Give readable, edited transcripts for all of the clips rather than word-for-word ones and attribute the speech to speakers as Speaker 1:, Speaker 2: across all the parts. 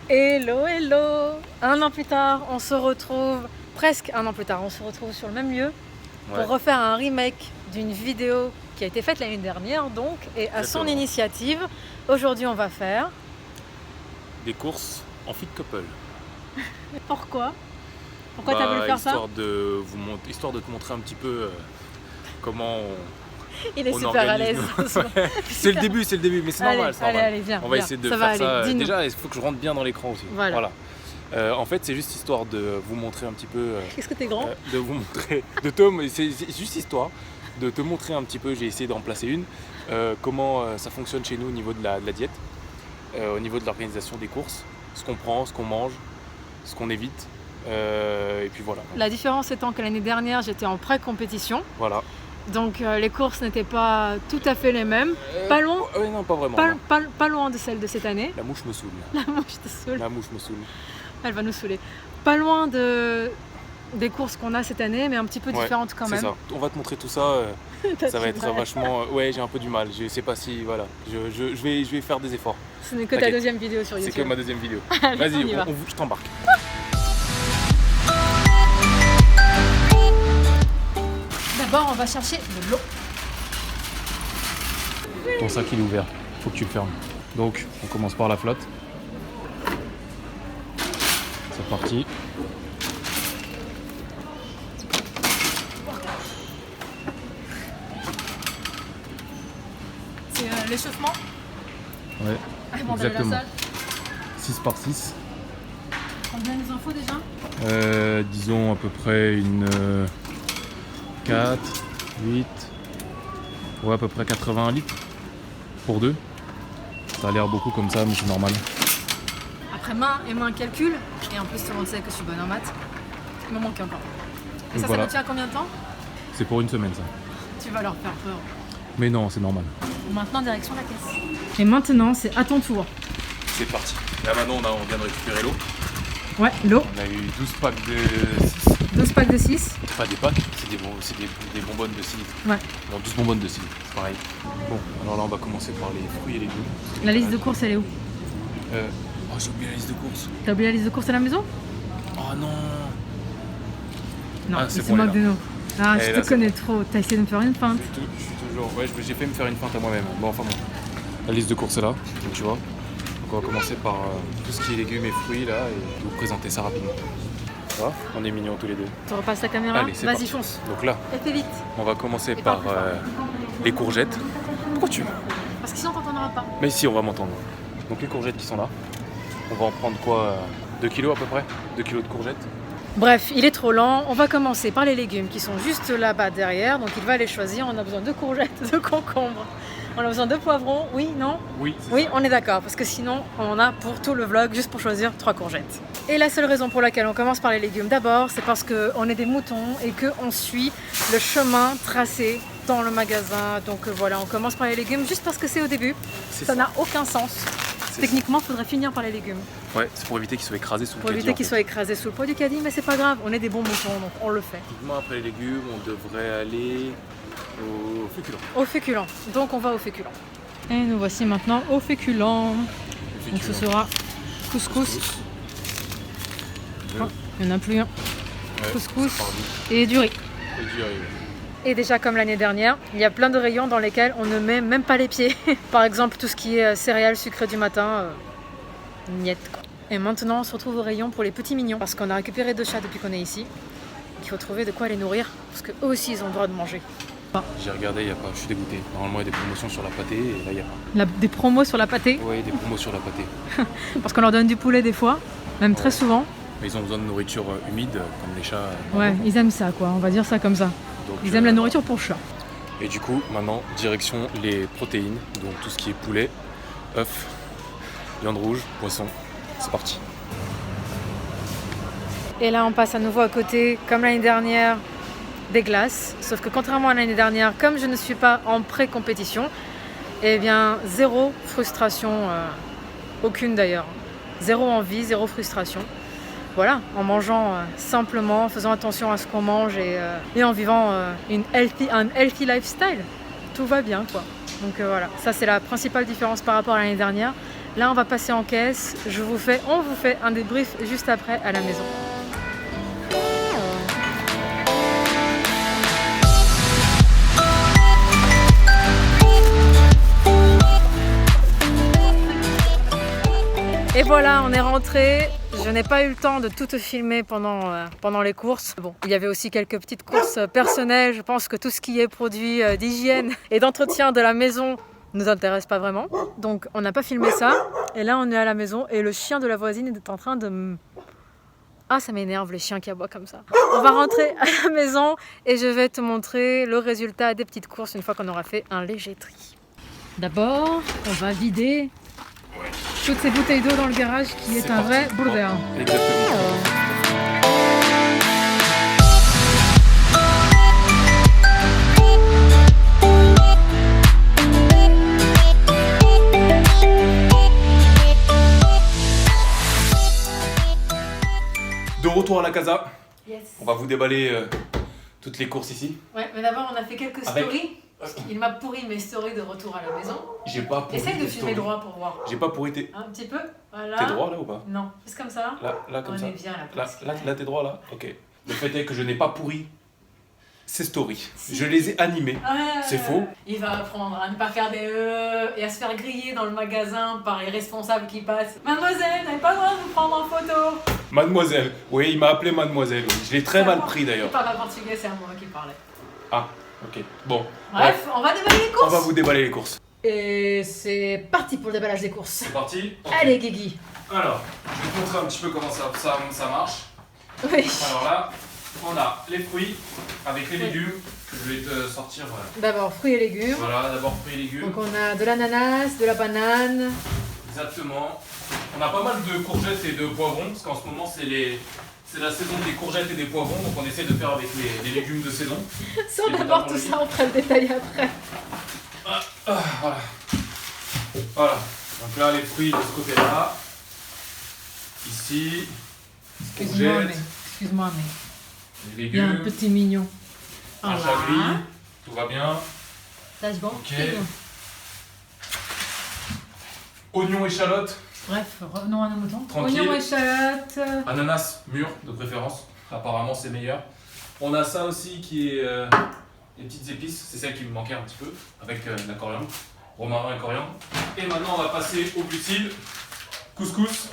Speaker 1: Hello, hello! Un an plus tard, on se retrouve, presque un an plus tard, on se retrouve sur le même lieu pour refaire un remake d'une vidéo qui a été faite l'année dernière, donc, et à son initiative, aujourd'hui on va faire...
Speaker 2: des courses en fit couple.
Speaker 1: Pourquoi? Pourquoi t'as voulu faire ça?
Speaker 2: Histoire de te montrer un petit peu comment
Speaker 1: Il est super à l'aise.
Speaker 2: C'est le début, mais c'est normal.
Speaker 1: Allez, viens.
Speaker 2: On va essayer de faire ça.
Speaker 1: Dis-nous.
Speaker 2: Déjà, il faut que je rentre bien dans l'écran aussi.
Speaker 1: Voilà.
Speaker 2: En fait, c'est juste histoire de vous montrer un petit peu.
Speaker 1: Qu'est-ce que t'es grand?
Speaker 2: De vous montrer. C'est juste histoire de te montrer un petit peu. J'ai essayé d'en placer une. Comment ça fonctionne chez nous au niveau de la diète, au niveau de l'organisation des courses, ce qu'on prend, ce qu'on mange, ce qu'on évite. Et puis voilà.
Speaker 1: La différence étant que l'année dernière, j'étais en pré-compétition.
Speaker 2: Voilà.
Speaker 1: Donc les courses n'étaient pas tout à fait les mêmes. Pas loin.
Speaker 2: Non, pas vraiment.
Speaker 1: Pas loin de celles de cette année.
Speaker 2: La mouche me saoule.
Speaker 1: La mouche te saoule.
Speaker 2: La mouche me saoule.
Speaker 1: Elle va nous saouler. Pas loin des courses qu'on a cette année, mais un petit peu différentes quand même.
Speaker 2: C'est ça. On va te montrer tout ça. Ça va être vachement. Ouais, j'ai un peu du mal. Je sais pas si. Voilà. Je vais faire des efforts.
Speaker 1: Ce n'est que ta deuxième vidéo sur YouTube.
Speaker 2: C'est que ma deuxième vidéo.
Speaker 1: Allez,
Speaker 2: vas-y, je t'embarque.
Speaker 1: D'abord, on va chercher de l'eau.
Speaker 2: Ton sac il est ouvert, faut que tu le fermes. Donc, on commence par la flotte. C'est parti.
Speaker 1: C'est l'échauffement?
Speaker 2: Ouais, exactement. 6 par 6.
Speaker 1: Combien il en faut déjà?
Speaker 2: Disons à peu près une 4, 8, ouais à peu près 80 litres pour deux. Ça a l'air beaucoup comme ça, mais c'est normal.
Speaker 1: Après main calcul, et en plus tout le monde sait que je suis bonne en maths, il me manque encore. Et ça nous tient combien de temps?
Speaker 2: C'est pour une semaine ça.
Speaker 1: Tu vas leur faire peur.
Speaker 2: Mais non, c'est normal.
Speaker 1: Maintenant direction la caisse. Et maintenant c'est à ton tour.
Speaker 2: C'est parti. Là maintenant on vient de récupérer l'eau.
Speaker 1: Ouais, l'eau.
Speaker 2: On a eu 12 packs de 6.
Speaker 1: 12 packs de 6.
Speaker 2: Pas des packs, c'est des bonbonnes de 6 litres.
Speaker 1: Ouais.
Speaker 2: Non, 12 bonbonnes de 6 litres, c'est pareil. Bon, alors là on va commencer par les fruits et les légumes.
Speaker 1: La liste de courses elle est où?
Speaker 2: Oh, j'ai oublié la liste de courses.
Speaker 1: T'as oublié la liste de courses à la maison?
Speaker 2: Oh non.
Speaker 1: Non, il se moque de nous. Ah, je te connais trop. T'as essayé de me faire une feinte.
Speaker 2: Je suis toujours... Ouais, j'ai fait me faire une feinte à moi-même. Bon, enfin bon. La liste de courses est là, donc tu vois. Donc on va commencer par tout ce qui est légumes et fruits là et vous présenter ça rapidement. Ça va? On est mignons tous les deux.
Speaker 1: Tu repasses la caméra? Vas-y, fonce.
Speaker 2: Donc là,
Speaker 1: et fais vite.
Speaker 2: On va commencer par les courgettes. Pourquoi tu...
Speaker 1: Parce que sinon on t'entendra pas.
Speaker 2: Mais si, on va m'entendre. Donc les courgettes qui sont là. On va en prendre quoi 2 kilos à peu près? 2 kilos de courgettes.
Speaker 1: Bref, il est trop lent. On va commencer par les légumes qui sont juste là-bas derrière. Donc il va les choisir. On a besoin de courgettes, de concombres. On a besoin de poivrons. Oui, non?
Speaker 2: Oui,
Speaker 1: on est d'accord. Parce que sinon, on en a pour tout le vlog juste pour choisir 3 courgettes. Et la seule raison pour laquelle on commence par les légumes d'abord, c'est parce qu'on est des moutons et qu'on suit le chemin tracé dans le magasin. Donc voilà, on commence par les légumes juste parce que c'est au début. Ça n'a aucun sens. Techniquement, il faudrait finir par les légumes.
Speaker 2: Ouais, c'est pour éviter qu'ils soient écrasés sous le caddie.
Speaker 1: Pour éviter qu'ils soient écrasés sous le poids du caddie, mais c'est pas grave, on est des bons moutons, donc on le fait.
Speaker 2: Techniquement, après les légumes, on devrait aller au féculent.
Speaker 1: Au féculent, donc on va au féculent. Et nous voici maintenant au féculent. Donc ce sera couscous. Oh, il n'y en a plus un. Ouais, couscous et du riz. Et déjà comme l'année dernière, il y a plein de rayons dans lesquels on ne met même pas les pieds. Par exemple, tout ce qui est céréales sucrées du matin, niet quoi. Et maintenant, on se retrouve au rayon pour les petits mignons. Parce qu'on a récupéré 2 chats depuis qu'on est ici. Il faut trouver de quoi les nourrir, parce qu'eux aussi, ils ont le droit de manger.
Speaker 2: J'ai regardé, il n'y a pas, je suis dégoûté. Normalement, il y a des promotions sur la pâtée, et là, il n'y a pas.
Speaker 1: Des promos sur la pâtée?
Speaker 2: Oui, des promos sur la pâtée.
Speaker 1: Parce qu'on leur donne du poulet des fois, même très souvent.
Speaker 2: Mais ils ont besoin de nourriture humide, comme les chats.
Speaker 1: Ouais, ils aiment ça, quoi. On va dire ça comme ça. Donc, ils aiment la nourriture pour chat.
Speaker 2: Et du coup, maintenant, direction les protéines. Donc tout ce qui est poulet, œufs, viande rouge, poisson. C'est parti.
Speaker 1: Et là, on passe à nouveau à côté, comme l'année dernière, des glaces. Sauf que contrairement à l'année dernière, comme je ne suis pas en pré-compétition, eh bien, zéro frustration, aucune d'ailleurs. Zéro envie, zéro frustration. Voilà, en mangeant simplement, en faisant attention à ce qu'on mange et en vivant un healthy lifestyle. Tout va bien, quoi. Donc voilà, ça c'est la principale différence par rapport à l'année dernière. Là, on va passer en caisse. On vous fait un débrief juste après à la maison. Et voilà, on est rentré. Je n'ai pas eu le temps de tout te filmer pendant les courses. Bon, il y avait aussi quelques petites courses personnelles. Je pense que tout ce qui est produit d'hygiène et d'entretien de la maison ne nous intéresse pas vraiment. Donc on n'a pas filmé ça. Et là, on est à la maison et le chien de la voisine est en train de... Ah, ça m'énerve les chiens qui aboient comme ça. On va rentrer à la maison et je vais te montrer le résultat des petites courses une fois qu'on aura fait un léger tri. D'abord, on va vider toutes ces bouteilles d'eau dans le garage qui est un vrai bordel.
Speaker 2: Exactement. De retour à la casa,
Speaker 1: Yes.
Speaker 2: on va vous déballer toutes les courses ici.
Speaker 1: Ouais, mais d'abord on a fait quelques stories. Parce qu'il m'a pourri mes stories de retour à la maison.
Speaker 2: J'ai pas pourri
Speaker 1: Essaye de
Speaker 2: tes
Speaker 1: filmer
Speaker 2: stories.
Speaker 1: droit pour voir.
Speaker 2: J'ai pas pourri tes...
Speaker 1: Un petit peu, voilà.
Speaker 2: T'es droit là ou pas?
Speaker 1: Non, juste comme ça.
Speaker 2: Là comme
Speaker 1: On
Speaker 2: ça.
Speaker 1: est bien là.
Speaker 2: Là,
Speaker 1: presque.
Speaker 2: là t'es droit là? Ok. Le fait est que je n'ai pas pourri ces stories. Je les ai animées. C'est faux.
Speaker 1: Il va apprendre à ne pas faire des et à se faire griller dans le magasin par les responsables qui passent. Mademoiselle, vous n'avez pas le droit de vous prendre en photo.
Speaker 2: Mademoiselle. Oui, il m'a appelé mademoiselle. Oui. Je l'ai très mal pris
Speaker 1: Il
Speaker 2: d'ailleurs.
Speaker 1: parle pas portugais, c'est à moi qui parlais.
Speaker 2: Ah, ok. Bon.
Speaker 1: Bref, on va déballer les
Speaker 2: On
Speaker 1: courses.
Speaker 2: va vous déballer les courses.
Speaker 1: Et c'est parti pour le déballage des courses.
Speaker 2: C'est parti? Ok.
Speaker 1: Allez, Guigui.
Speaker 2: Alors, je vais te montrer un petit peu comment ça marche.
Speaker 1: Oui.
Speaker 2: Alors là, on a les fruits avec les légumes que je vais te sortir. Voilà,
Speaker 1: D'abord, fruits et légumes.
Speaker 2: voilà d'abord fruits et légumes.
Speaker 1: Donc on a de l'ananas, de la banane.
Speaker 2: Exactement. On a pas mal de courgettes et de poivrons parce qu'en ce moment c'est la saison des courgettes et des poivrons, donc on essaie de faire avec les légumes de saison.
Speaker 1: Si on aborde tout ça, on fera le détail après.
Speaker 2: Voilà. Voilà. Donc là les fruits de ce côté-là. Ici.
Speaker 1: Excuse-moi, mais
Speaker 2: Les
Speaker 1: il y a un
Speaker 2: légumes.
Speaker 1: petit mignon.
Speaker 2: Un chablis. Tout va bien.
Speaker 1: Ça se bon.
Speaker 2: Ok. Oignons, échalotes.
Speaker 1: Bref, revenons à nos moutons.
Speaker 2: Tranquille.
Speaker 1: Oignons, échalotes.
Speaker 2: Ananas mûr de préférence. Apparemment c'est meilleur. On a ça aussi qui est les petites épices. C'est celle qui me manquait un petit peu avec la coriandre. Romarin et coriandre. Et maintenant on va passer au but utile. Couscous.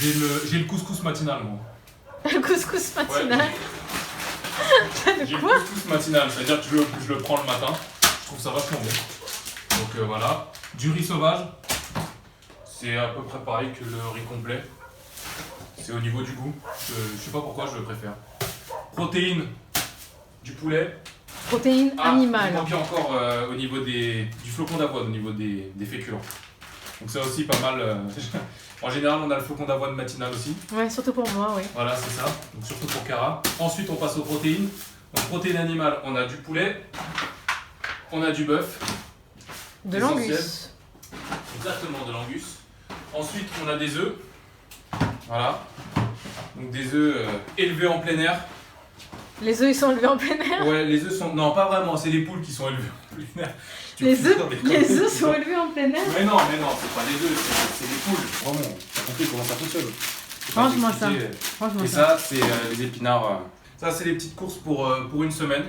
Speaker 2: J'ai le couscous matinal moi.
Speaker 1: Le couscous matinal.
Speaker 2: J'ai le couscous matinal, c'est-à-dire que je le prends le matin. Je trouve ça vachement bon. Donc voilà. Du riz sauvage. C'est à peu près pareil que le riz complet. C'est au niveau du goût. Je sais pas pourquoi je le préfère. Protéines. Du poulet.
Speaker 1: Protéines animales.
Speaker 2: Il manquait encore au niveau du flocon d'avoine, au niveau des féculents. Donc c'est aussi pas mal. En général, on a le flocon d'avoine matinal aussi.
Speaker 1: Ouais, surtout pour moi, oui.
Speaker 2: Voilà, c'est ça. Donc surtout pour Cara. Ensuite, on passe aux protéines. Donc protéines animales, on a du poulet, on a du bœuf.
Speaker 1: De
Speaker 2: Essentiel.
Speaker 1: l'angus.
Speaker 2: Exactement, de l'angus. Ensuite, on a des œufs. Voilà. Donc des œufs élevés en plein air.
Speaker 1: Les œufs, ils sont élevés en plein air.
Speaker 2: Ouais, les œufs sont... Non, pas vraiment, c'est les poules qui sont élevées en plein air.
Speaker 1: Les œufs sont élevés en plein air.
Speaker 2: Mais non, c'est pas les œufs, c'est les poules. Vraiment, t'as compris comment ça fonctionne.
Speaker 1: Franchement, ça.
Speaker 2: Et ça, c'est les épinards. Ça, c'est les petites courses pour une semaine.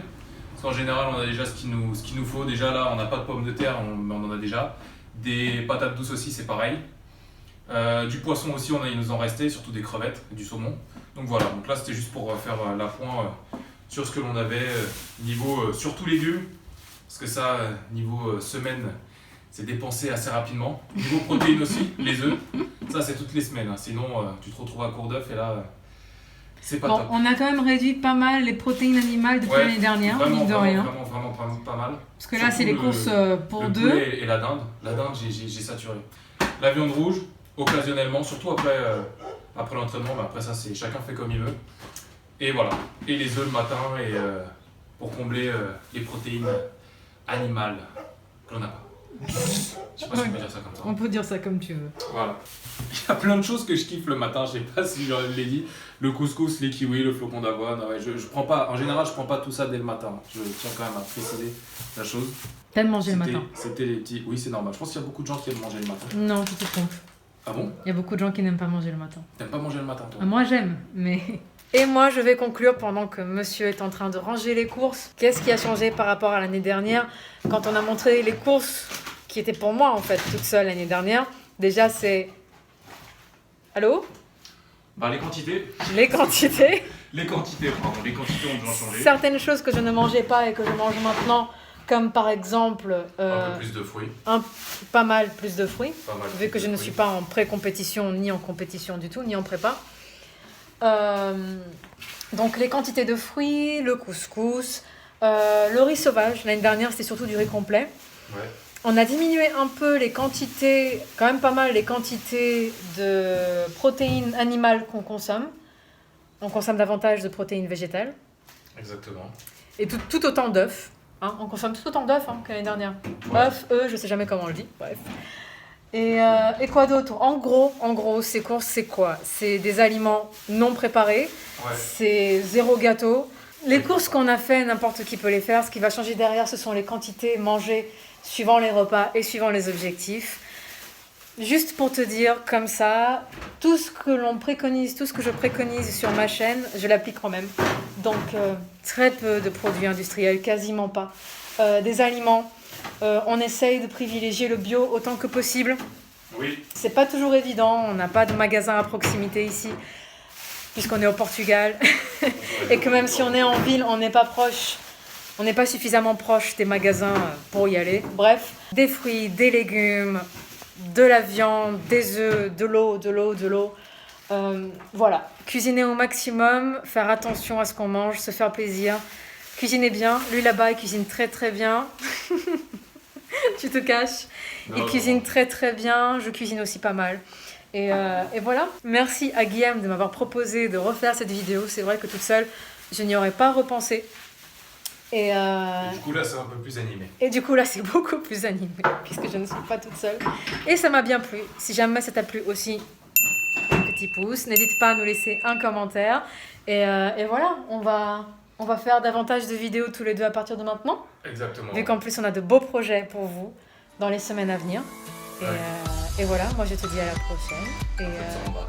Speaker 2: Parce qu'en général, on a déjà ce qu'il nous faut. Déjà là, on n'a pas de pommes de terre, mais on en a déjà. Des patates douces aussi, c'est pareil. Du poisson aussi, il nous en restait, surtout des crevettes et du saumon. Donc voilà, donc là c'était juste pour faire la point sur ce que l'on avait niveau surtout légumes. Parce que ça, niveau semaine, c'est dépensé assez rapidement. Niveau protéines aussi, les œufs. Ça c'est toutes les semaines, hein. Sinon tu te retrouves à court d'œufs et là c'est pas top.
Speaker 1: On a quand même réduit pas mal les protéines animales depuis l'année dernière, mine de rien.
Speaker 2: Vraiment pas mal.
Speaker 1: Parce que là c'est les courses pour
Speaker 2: le
Speaker 1: deux.
Speaker 2: Poulet et la dinde. La dinde, j'ai saturé. La viande rouge, occasionnellement, surtout après l'entraînement, mais après ça, chacun fait comme il veut. Et voilà. Et les œufs le matin pour combler les protéines animales que l'on n'a pas. Je sais pas si on peut dire ça comme ça.
Speaker 1: On peut dire ça comme tu veux.
Speaker 2: Voilà. Il y a plein de choses que je kiffe le matin, je sais pas si je l'ai dit. Le couscous, les kiwis, le flocon d'avoine. Ouais, je prends pas, en général, je prends pas tout ça dès le matin. Je tiens quand même à préciser la chose.
Speaker 1: T'aimes manger le matin?
Speaker 2: C'était les petits. Oui, c'est normal. Je pense qu'il y a beaucoup de gens qui aiment manger le matin.
Speaker 1: Non, tu te trompes.
Speaker 2: Ah bon?
Speaker 1: Il y a beaucoup de gens qui n'aiment pas manger le matin.
Speaker 2: T'aimes pas manger le matin, toi?
Speaker 1: Moi, j'aime, mais... Et moi, je vais conclure pendant que monsieur est en train de ranger les courses. Qu'est-ce qui a changé par rapport à l'année dernière? Quand on a montré les courses qui étaient pour moi, en fait, toute seule l'année dernière, déjà, c'est... Allô?
Speaker 2: Bah, les quantités.
Speaker 1: Les quantités.
Speaker 2: Les quantités, pardon. Les quantités ont déjà changé.
Speaker 1: Certaines choses que je ne mangeais pas et que je mange maintenant, comme par exemple...
Speaker 2: un peu plus de fruits.
Speaker 1: Pas mal plus de fruits,
Speaker 2: Pas mal
Speaker 1: vu
Speaker 2: plus
Speaker 1: que je
Speaker 2: de
Speaker 1: ne
Speaker 2: fruits.
Speaker 1: suis pas en pré-compétition, ni en compétition du tout, ni en prépa. Donc les quantités de fruits, le couscous, le riz sauvage. L'année dernière, c'était surtout du riz complet.
Speaker 2: Ouais.
Speaker 1: On a diminué un peu les quantités, quand même pas mal, les quantités de protéines animales qu'on consomme. On consomme davantage de protéines végétales.
Speaker 2: Exactement.
Speaker 1: Et tout autant d'œufs. Hein, on consomme tout autant d'œufs que l'année dernière.
Speaker 2: Ouais.
Speaker 1: Œufs, je sais jamais comment on le dit. Bref. Et quoi d'autre? En gros, ces courses, c'est quoi? C'est des aliments non préparés.
Speaker 2: Ouais.
Speaker 1: C'est zéro gâteau. Les courses qu'on a fait, n'importe qui peut les faire. Ce qui va changer derrière, ce sont les quantités mangées suivant les repas et suivant les objectifs. Juste pour te dire, comme ça, tout ce que l'on préconise, tout ce que je préconise sur ma chaîne, je l'applique quand même. Donc, très peu de produits industriels, quasiment pas. Des aliments, on essaye de privilégier le bio autant que possible.
Speaker 2: Oui.
Speaker 1: C'est pas toujours évident, on n'a pas de magasin à proximité ici, puisqu'on est au Portugal. Et que même si on est en ville, on n'est pas proche. On n'est pas suffisamment proche des magasins pour y aller. Bref, des fruits, des légumes, de la viande, des œufs, de l'eau. Voilà, cuisiner au maximum, faire attention à ce qu'on mange, se faire plaisir. Cuisiner bien. Lui là-bas, il cuisine très très bien. Tu te caches. Il cuisine très très bien. Je cuisine aussi pas mal. Et voilà. Merci à Guillaume de m'avoir proposé de refaire cette vidéo. C'est vrai que toute seule, je n'y aurais pas repensé. Et
Speaker 2: du coup, là, c'est un peu plus animé.
Speaker 1: Et du coup, là, c'est beaucoup plus animé, puisque je ne suis pas toute seule. Et ça m'a bien plu. Si jamais ça t'a plu aussi, un petit pouce. N'hésite pas à nous laisser un commentaire. Et voilà, on va faire davantage de vidéos tous les deux à partir de maintenant.
Speaker 2: Exactement.
Speaker 1: Vu qu'en plus, on a de beaux projets pour vous dans les semaines à venir. Et voilà, moi, je te dis à la prochaine. Et,
Speaker 2: Comme ça, on va.